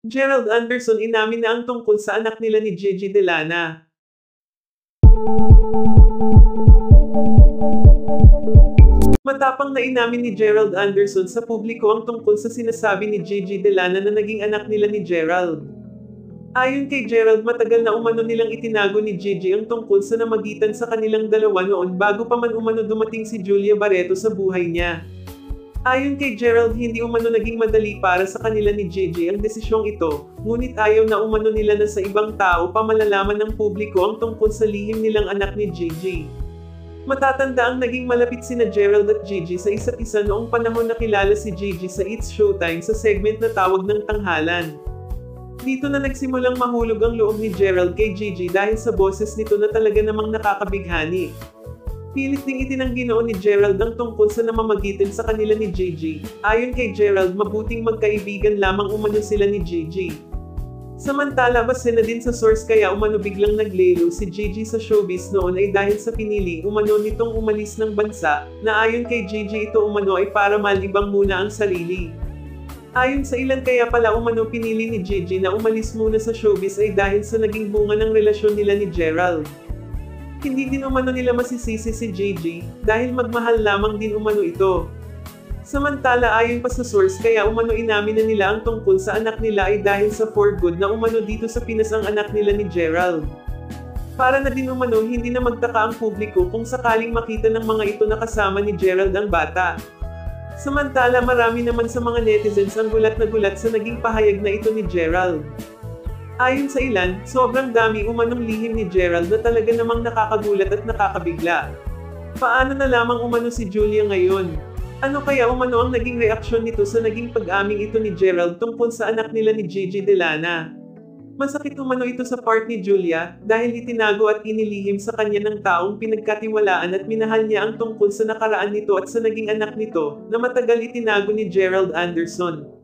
Gerald Anderson inamin na ang tungkol sa anak nila ni Gigi Delana. Matapang na inamin ni Gerald Anderson sa publiko ang tungkol sa sinasabi ni Gigi Delana na naging anak nila ni Gerald. Ayon kay Gerald, matagal na umano nilang itinago ni Gigi ang tungkol sa namagitan sa kanilang dalawa noon bago pa man umano dumating si Julia Barreto sa buhay niya. Ayon kay Gerald, hindi umano naging madali para sa kanila ni Gigi ang desisyong ito, ngunit ayaw na umano nila na sa ibang tao pa malalaman ng publiko ang tungkol sa lihim nilang anak ni Gigi. Matatanda ang naging malapit sina Gerald at Gigi sa isa't isa noong panahon na kilala si Gigi sa It's Showtime sa segment na Tawag ng Tanghalan. Dito na nagsimulang mahulog ang loob ni Gerald kay Gigi dahil sa boses nito na talaga namang nakakabighani. Pilit ding itinanggi noon ni Gerald ang tungkol sa namamagitan sa kanila ni Gigi. Ayon kay Gerald, mabuting magkaibigan lamang umano sila ni Gigi. Samantala, base na din sa source kaya umano biglang naglelo si Gigi sa showbiz noon ay dahil sa pinili umano nitong umalis ng bansa, na ayon kay Gigi ito umano ay para malibang muna ang sarili. Ayon sa ilan, kaya pala umano pinili ni Gigi na umalis muna sa showbiz ay dahil sa naging bunga ng relasyon nila ni Gerald. Hindi din umano nila masisisi si Gigi, dahil magmahal lamang din umano ito. Samantala, ayon pa sa source, kaya umano inamin na nila ang tungkol sa anak nila ay dahil sa for good na umano dito sa Pinas ang anak nila ni Gerald. Para na din umano hindi na magtaka ang publiko kung sakaling makita ng mga ito na kasama ni Gerald ang bata. Samantala, marami naman sa mga netizens ang gulat na gulat sa naging pahayag na ito ni Gerald. Ayon sa ilan, sobrang dami umanong lihim ni Gerald na talaga namang nakakagulat at nakakabigla. Paano na lamang umano si Julia ngayon? Ano kaya umano ang naging reaksyon nito sa naging pag-aming ito ni Gerald tungkol sa anak nila ni Gigi Delana? Masakit umano ito sa part ni Julia, dahil itinago at inilihim sa kanya ng taong pinagkatiwalaan at minahal niya ang tungkol sa nakaraan nito at sa naging anak nito, na matagal itinago ni Gerald Anderson.